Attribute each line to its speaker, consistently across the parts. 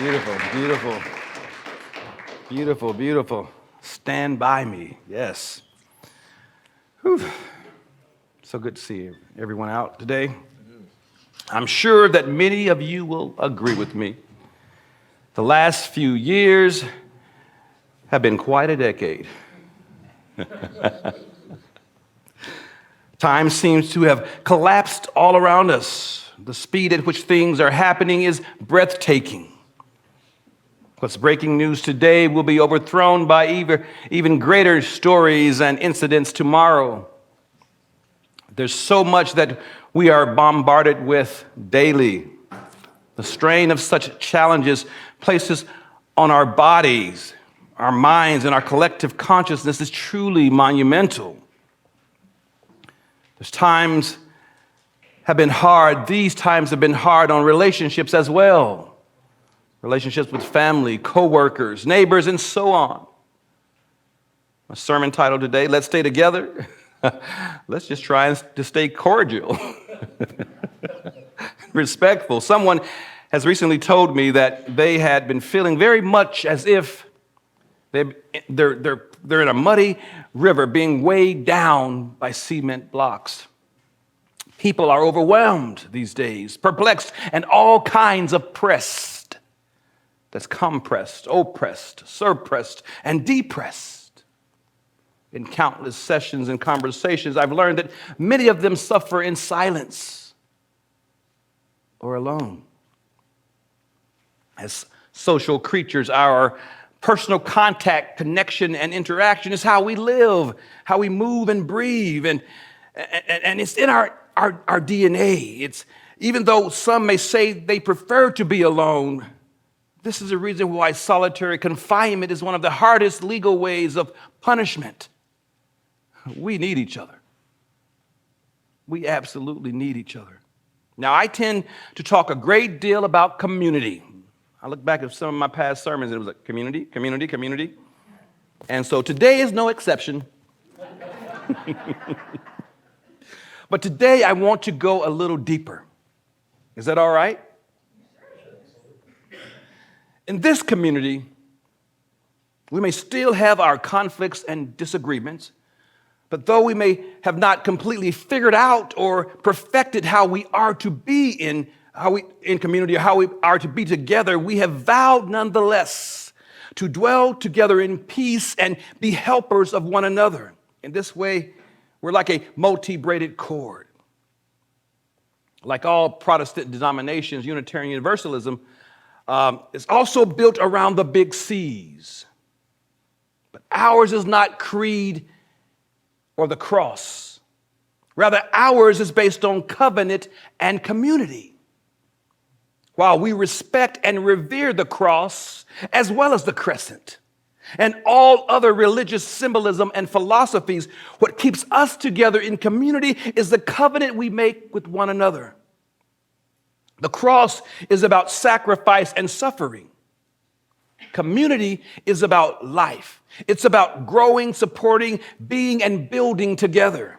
Speaker 1: Beautiful, beautiful, beautiful, beautiful. Stand by me. Yes. Whew. So good to see everyone out today. I'm sure that many of you will agree with me. The last few years have been quite a decade. Time seems to have collapsed all around us. The speed at which things are happening is breathtaking. What's breaking news today will be overthrown by even greater stories and incidents tomorrow. There's so much that we are bombarded with daily. The strain of such challenges places on our bodies, our minds, and our collective consciousness is truly monumental. These times have been hard on relationships as well. Relationships with family, co-workers, neighbors, and so on. My sermon title today, Let's Stay Together. Let's just try to stay cordial, respectful. Someone has recently told me that they had been feeling very much as if they're in a muddy river being weighed down by cement blocks. People are overwhelmed these days, perplexed, and all kinds of pressed. That's compressed, oppressed, suppressed, and depressed. In countless sessions and conversations, I've learned that many of them suffer in silence or alone. As social creatures, our personal contact, connection, and interaction is how we live, how we move and breathe, and it's in our DNA. It's even though some may say they prefer to be alone, this is the reason why solitary confinement is one of the hardest legal ways of punishment. We need each other. We absolutely need each other. Now, I tend to talk a great deal about community. I look back at some of my past sermons and it was like community, community, community. And so today is no exception. But today I want to go a little deeper. Is that all right? In this community, we may still have our conflicts and disagreements, but though we may have not completely figured out or perfected how we are to be in community, or how we are to be together, we have vowed nonetheless to dwell together in peace and be helpers of one another. In this way, we're like a multi-braided cord. Like all Protestant denominations, Unitarian Universalism is also built around the big C's. But ours is not creed or the cross. Rather, ours is based on covenant and community. While we respect and revere the cross as well as the crescent and all other religious symbolism and philosophies, what keeps us together in community is the covenant we make with one another. The cross is about sacrifice and suffering. Community is about life. It's about growing, supporting, being, and building together.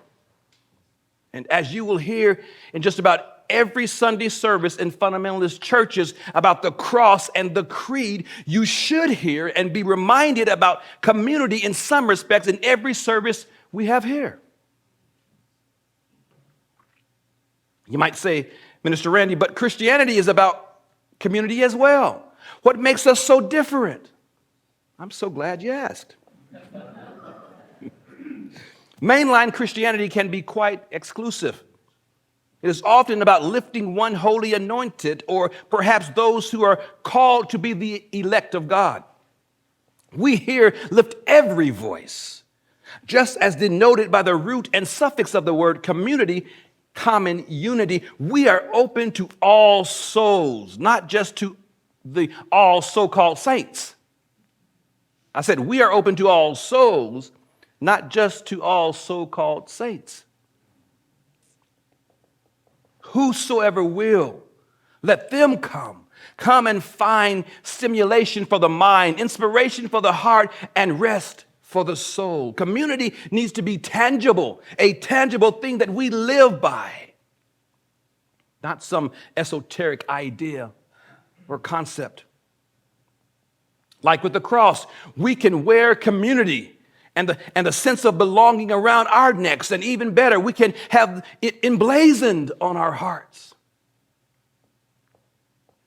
Speaker 1: And as you will hear in just about every Sunday service in fundamentalist churches about the cross and the creed, you should hear and be reminded about community in some respects in every service we have here. You might say, Minister Randy, but Christianity is about community as well. What makes us so different? I'm so glad you asked. Mainline Christianity can be quite exclusive. It is often about lifting one holy anointed, or perhaps those who are called to be the elect of God. We here lift every voice, just as denoted by the root and suffix of the word community, common unity. We are open to all souls, not just to the all so-called saints. I said we are open to all souls, not just to all so-called saints. Whosoever will, let them come. Come and find stimulation for the mind, inspiration for the heart, and rest for the soul. Community needs to be tangible, a tangible thing that we live by, not some esoteric idea or concept. Like with the cross, we can wear community and the sense of belonging around our necks. And even better, we can have it emblazoned on our hearts.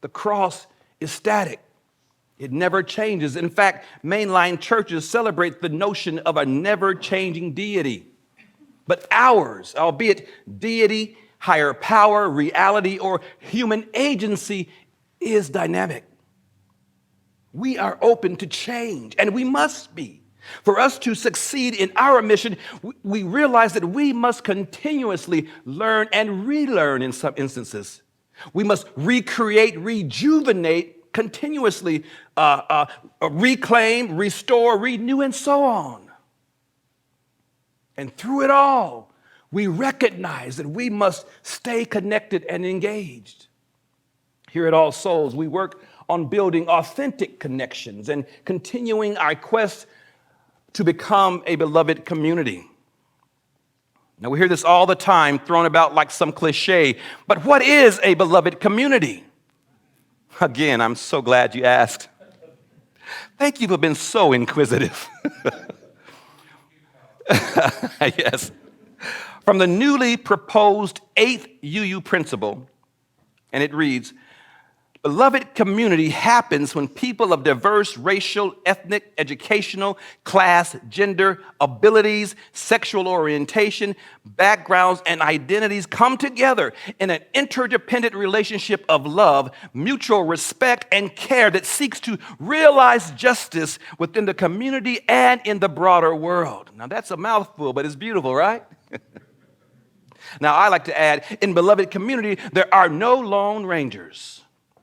Speaker 1: The cross is static. It never changes. In fact, mainline churches celebrate the notion of a never-changing deity. But ours, albeit deity, higher power, reality, or human agency, is dynamic. We are open to change, and we must be. For us to succeed in our mission, we realize that we must continuously learn and relearn in some instances. We must recreate, rejuvenate, continuously reclaim, restore, renew, and so on. And through it all, we recognize that we must stay connected and engaged. Here at All Souls, we work on building authentic connections and continuing our quest to become a beloved community. Now, we hear this all the time, thrown about like some cliche, but what is a beloved community? Again, I'm so glad you asked. Thank you for being so inquisitive. Yes. From the newly proposed 8th UU principle, and it reads, beloved community happens when people of diverse racial, ethnic, educational, class, gender, abilities, sexual orientation, backgrounds, and identities come together in an interdependent relationship of love, mutual respect, and care that seeks to realize justice within the community and in the broader world. Now, that's a mouthful, but it's beautiful, right? Now, I like to add, in beloved community, there are no lone rangers.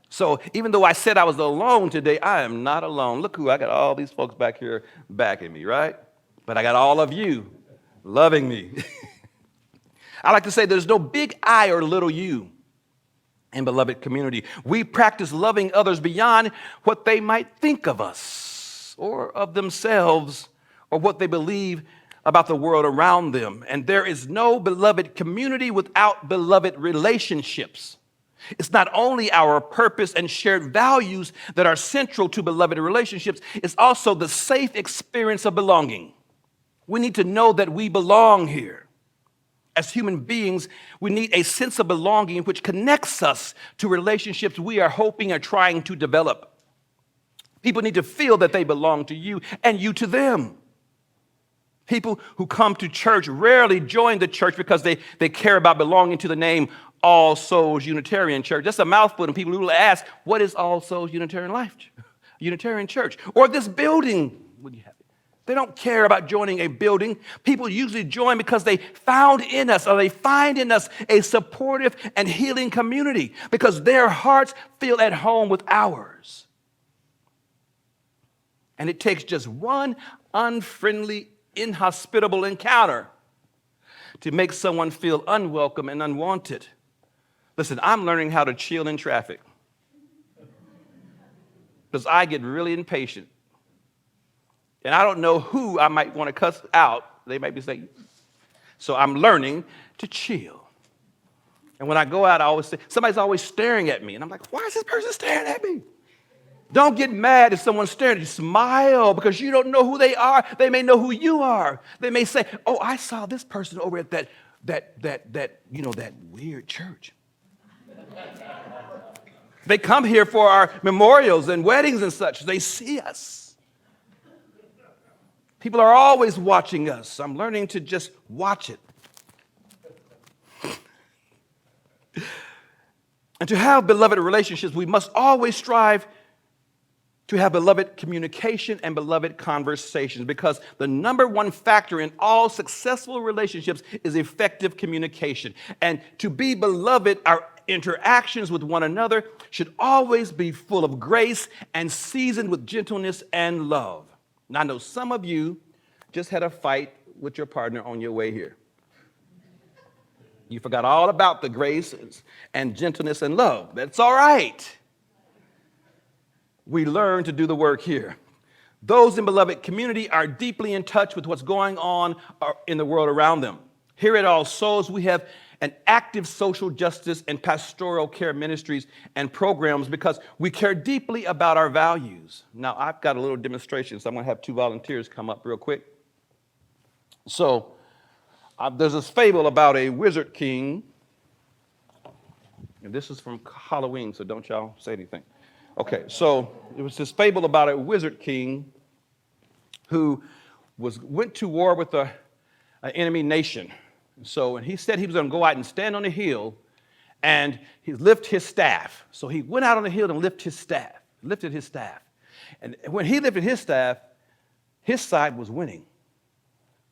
Speaker 1: So even though I said I was alone today, I am not alone. Look who, I got all these folks back here backing me, right? But I got all of you loving me. I like to say there's no big I or little you in beloved community. We practice loving others beyond what they might think of us or of themselves or what they believe about the world around them. And there is no beloved community without beloved relationships. It's not only our purpose and shared values that are central to beloved relationships, it's also the safe experience of belonging. We need to know that we belong here. As human beings, we need a sense of belonging which connects us to relationships we are hoping or trying to develop. People need to feel that they belong to you and you to them. People who come to church rarely join the church because they care about belonging to the name All Souls Unitarian Church. That's a mouthful, and people will ask, what is All Souls Unitarian Church? Or this building, would you have it? They don't care about joining a building. People usually join because they found in us, or they find in us, a supportive and healing community because their hearts feel at home with ours. And it takes just one unfriendly, inhospitable encounter to make someone feel unwelcome and unwanted. Listen, I'm learning how to chill in traffic because I get really impatient. And I don't know who I might want to cuss out. They might be saying, so I'm learning to chill. And when I go out, I always say, somebody's always staring at me. And I'm like, why is this person staring at me? Don't get mad if someone's staring at you. Smile, because you don't know who they are. They may know who you are. They may say, oh, I saw this person over at that weird church. They come here for our memorials and weddings and such. They see us. People are always watching us. I'm learning to just watch it. And to have beloved relationships, we must always strive to have beloved communication and beloved conversations, because the number one factor in all successful relationships is effective communication. And to be beloved, our interactions with one another should always be full of grace and seasoned with gentleness and love. Now, I know some of you just had a fight with your partner on your way here. You forgot all about the grace and gentleness and love. That's all right. We learn to do the work here. Those in beloved community are deeply in touch with what's going on in the world around them. Here at All Souls, we have and active social justice and pastoral care ministries and programs because we care deeply about our values. Now, I've got a little demonstration, so I'm going to have two volunteers come up real quick. So, there's this fable about a wizard king. And this is from Halloween, so don't y'all say anything. Okay, so it was this fable about a wizard king who went to war with an enemy nation. So, and he said he was going to go out and stand on a hill and he lift his staff. So he went out on the hill and lifted his staff. And when he lifted his staff, his side was winning.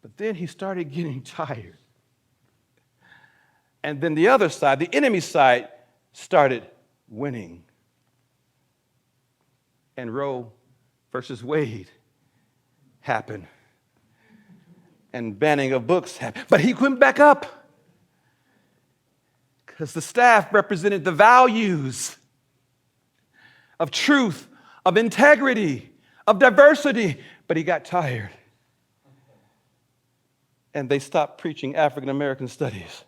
Speaker 1: But then he started getting tired. And then the other side, the enemy side, started winning. And Roe versus Wade happened. And banning of books happened. But he went back up because the staff represented the values of truth, of integrity, of diversity. But he got tired. And they stopped preaching African American studies.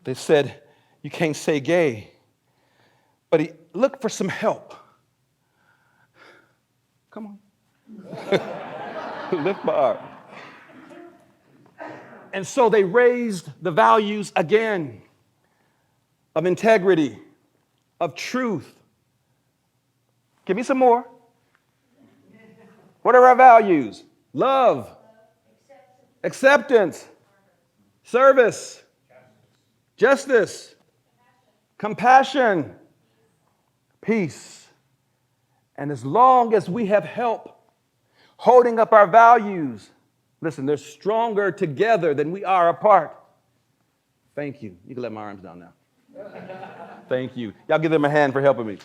Speaker 1: They said, you can't say gay. But he looked for some help. Come on. Lift my arm. And so they raised the values again of integrity, of truth. Give me some more. What are our values? Love, acceptance, service, justice, compassion, peace. And as long as we have help holding up our values, listen, they're stronger together than we are apart. Thank you. You can let my arms down now. Thank you. Y'all give them a hand for helping me.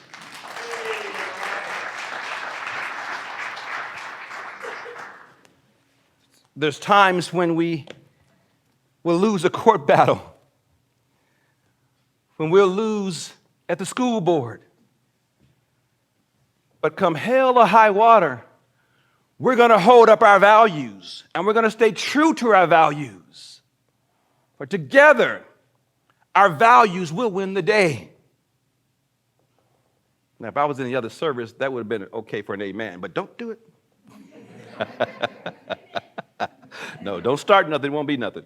Speaker 1: There's times when we will lose a court battle, when we'll lose at the school board. But come hell or high water, we're going to hold up our values, and we're going to stay true to our values. For together, our values will win the day. Now, if I was in the other service, that would have been okay for an amen, but don't do it. No, don't start nothing, it won't be nothing.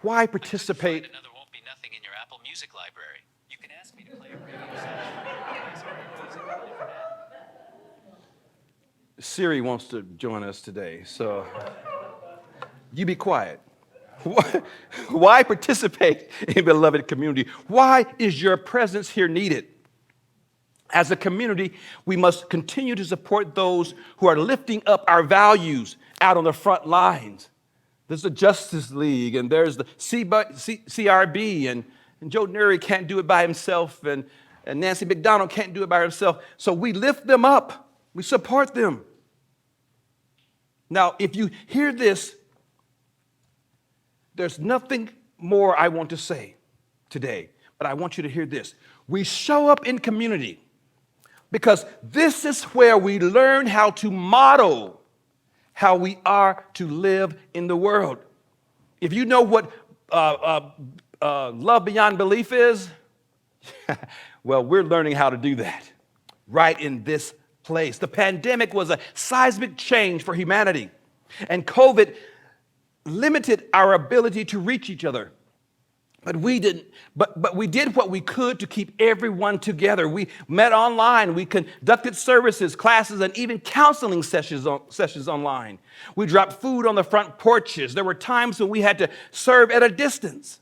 Speaker 1: Why participate?
Speaker 2: Another won't be nothing in your Apple Music library. You can ask me to play a radio session.
Speaker 1: Siri wants to join us today, so you be quiet. Why participate in beloved community? Why is your presence here needed? As a community, we must continue to support those who are lifting up our values out on the front lines. There's the Justice League, and there's the CRB, and Joe Neary can't do it by himself, and Nancy McDonald can't do it by herself. So we lift them up. We support them. Now, if you hear this, there's nothing more I want to say today, but I want you to hear this. We show up in community because this is where we learn how to model how we are to live in the world. If you know what love beyond belief is, well, we're learning how to do that right in this place. The pandemic was a seismic change for humanity, and COVID limited our ability to reach each other. But we didn't. But we did what we could to keep everyone together. We met online. We conducted services, classes, and even counseling sessions online. We dropped food on the front porches. There were times when we had to serve at a distance.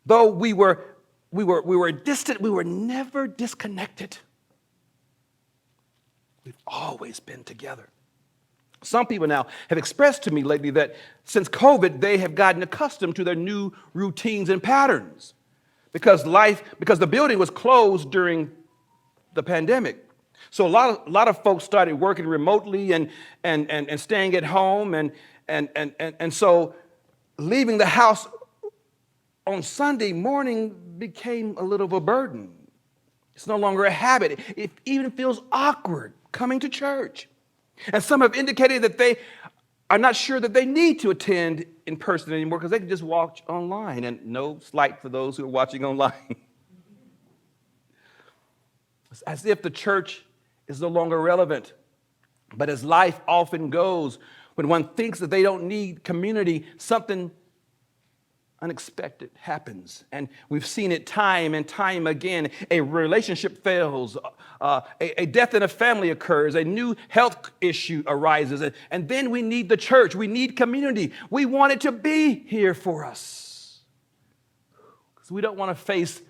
Speaker 1: Though we were distant, we were never disconnected. We've always been together. Some people now have expressed to me lately that since COVID, they have gotten accustomed to their new routines and patterns because the building was closed during the pandemic. So a lot of folks started working remotely and staying at home and so leaving the house on Sunday morning became a little of a burden. It's no longer a habit. It even feels awkward coming to church. And some have indicated that they are not sure that they need to attend in person anymore because they can just watch online. And no slight for those who are watching online. It's as if the church is no longer relevant. But as life often goes, when one thinks that they don't need community, something unexpected happens. And we've seen it time and time again. A relationship fails, a death in a family occurs, a new health issue arises, and then we need the church. We need community. We want it to be here for us because we don't want to face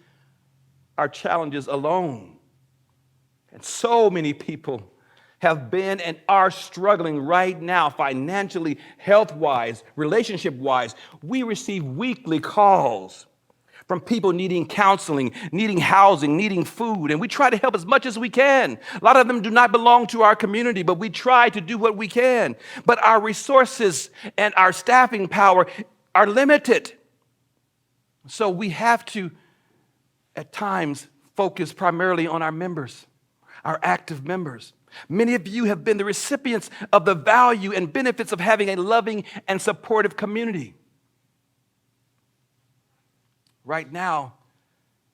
Speaker 1: our challenges alone. And so many people have been and are struggling right now financially, health-wise, relationship-wise. We receive weekly calls from people needing counseling, needing housing, needing food, and we try to help as much as we can. A lot of them do not belong to our community, but we try to do what we can. But our resources and our staffing power are limited. So we have to, at times, focus primarily on our members, our active members. Many of you have been the recipients of the value and benefits of having a loving and supportive community. Right now,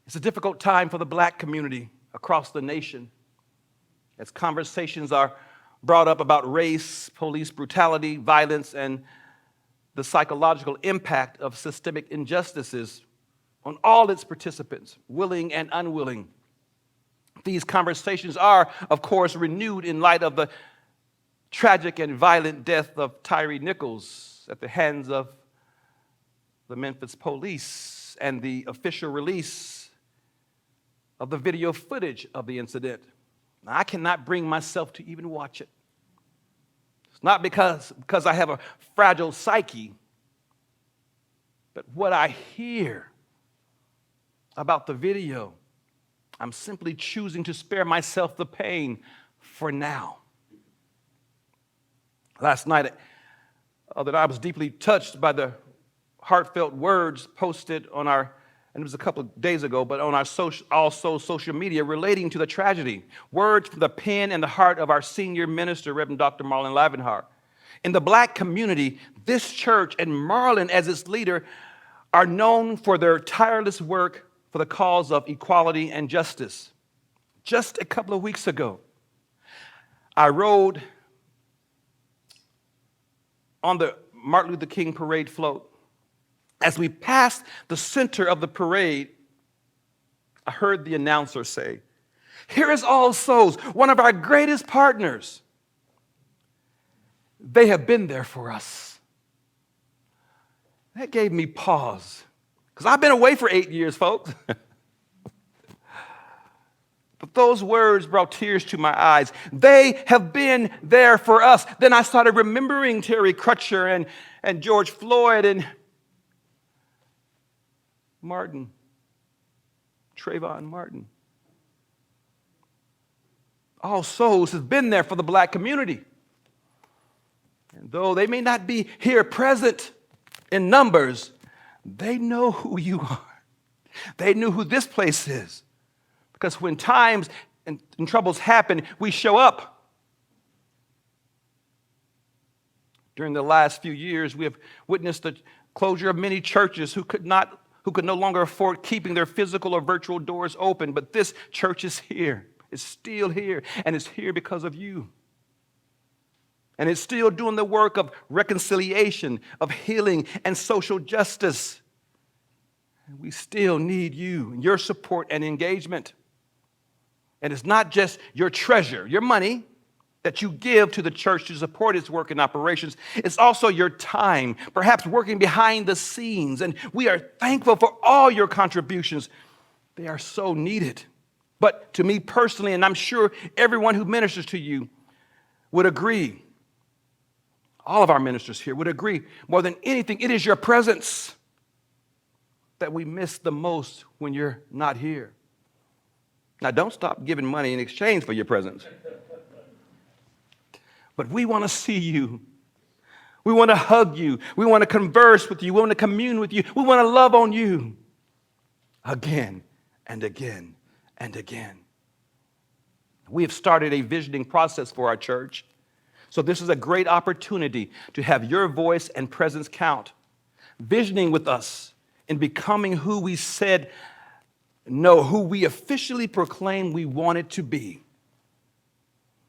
Speaker 1: it's a difficult time for the Black community across the nation as conversations are brought up about race, police brutality, violence, and the psychological impact of systemic injustices on all its participants, willing and unwilling. These conversations are, of course, renewed in light of the tragic and violent death of Tyree Nichols at the hands of the Memphis police and the official release of the video footage of the incident. Now, I cannot bring myself to even watch it. It's not because I have a fragile psyche, but what I hear about the video, I'm simply choosing to spare myself the pain for now. Last night, that I was deeply touched by the heartfelt words posted on our, and it was a couple of days ago, but on our social media relating to the tragedy. Words from the pen and the heart of our senior minister, Reverend Dr. Marlon Lavenhart. In the Black community, this church and Marlon as its leader are known for their tireless work for the cause of equality and justice. Just a couple of weeks ago, I rode on the Martin Luther King parade float. As we passed the center of the parade, I heard the announcer say, "Here is All Souls, one of our greatest partners. They have been there for us." That gave me pause. Because I've been away for 8 years, folks. But those words brought tears to my eyes. They have been there for us. Then I started remembering Terry Crutcher and George Floyd and Martin, Trayvon Martin. All Souls has been there for the Black community. And though they may not be here present in numbers, they know who you are. They knew who this place is. Because when times and troubles happen, we show up. During the last few years, we have witnessed the closure of many churches who could no longer afford keeping their physical or virtual doors open. But this church is here. It's still here. And it's here because of you. And it's still doing the work of reconciliation, of healing, and social justice. And we still need you, your support and engagement. And it's not just your treasure, your money that you give to the church to support its work and operations. It's also your time, perhaps working behind the scenes. And we are thankful for all your contributions. They are so needed. But to me personally, and I'm sure everyone who ministers to you would agree, all of our ministers here would agree, more than anything, it is your presence that we miss the most when you're not here. Now, don't stop giving money in exchange for your presence. But we want to see you. We want to hug you. We want to converse with you. We want to commune with you. We want to love on you again and again and again. We have started a visioning process for our church So this is a great opportunity to have your voice and presence count, visioning with us in becoming who we said no, who we officially proclaim we wanted to be.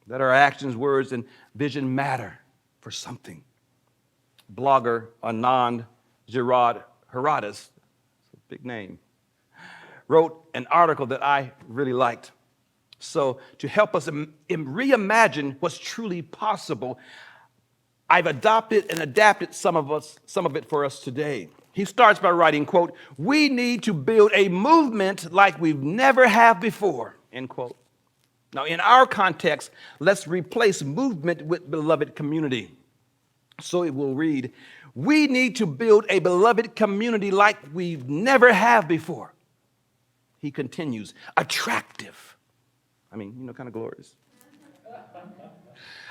Speaker 1: That our actions, words, and vision matter for something. Blogger Anand Girard Herodes, big name, wrote an article that I really liked. So to help us reimagine what's truly possible, I've adopted and adapted some of it for us today. He starts by writing, quote, "We need to build a movement like we've never have before," end quote. Now, in our context, let's replace movement with beloved community. So it will read, "We need to build a beloved community like we've never have before." He continues, attractive. Kind of glorious.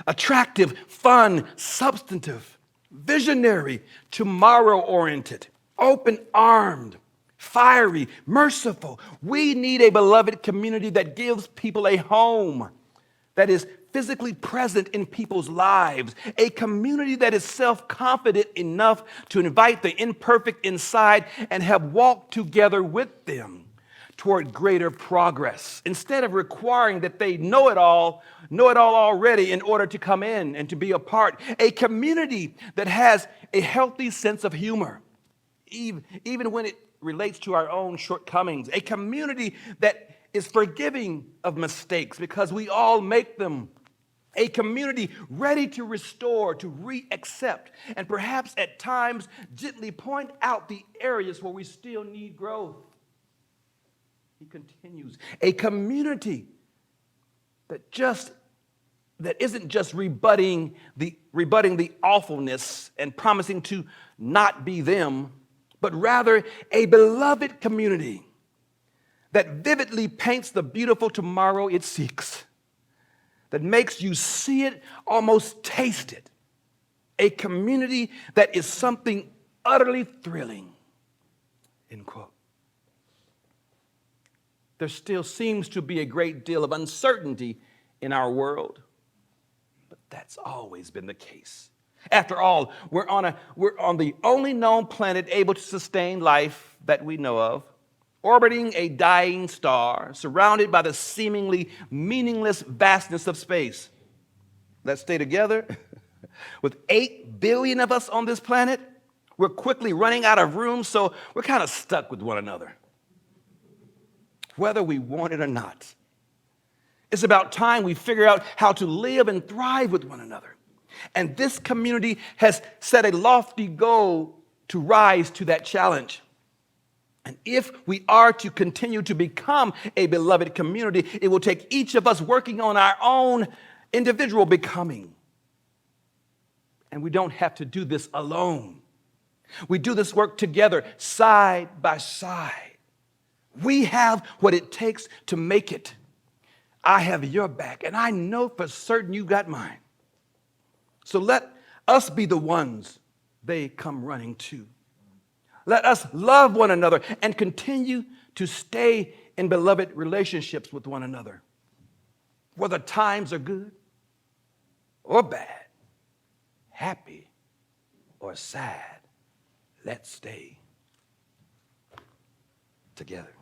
Speaker 1: Attractive, fun, substantive, visionary, tomorrow-oriented, open-armed, fiery, merciful. We need a beloved community that gives people a home, that is physically present in people's lives, a community that is self-confident enough to invite the imperfect inside and have walked together with them toward greater progress, instead of requiring that they know it all already in order to come in and to be a part. A community that has a healthy sense of humor, even when it relates to our own shortcomings. A community that is forgiving of mistakes because we all make them. A community ready to restore, to re-accept, and perhaps at times gently point out the areas where we still need growth. He continues, a community that isn't just rebutting the awfulness and promising to not be them, but rather a beloved community that vividly paints the beautiful tomorrow it seeks, that makes you see it, almost taste it. A community that is something utterly thrilling, end quote. There still seems to be a great deal of uncertainty in our world, but that's always been the case. After all, we're on the only known planet able to sustain life that we know of, orbiting a dying star, surrounded by the seemingly meaningless vastness of space. Let's stay together. With 8 billion of us on this planet, we're quickly running out of room, so we're kind of stuck with one another, whether we want it or not. It's about time we figure out how to live and thrive with one another. And this community has set a lofty goal to rise to that challenge. And if we are to continue to become a beloved community, it will take each of us working on our own individual becoming. And we don't have to do this alone. We do this work together, side by side. We have what it takes to make it. I have your back, and I know for certain you got mine. So let us be the ones they come running to. Let us love one another and continue to stay in beloved relationships with one another. Whether times are good or bad, happy or sad, let's stay together.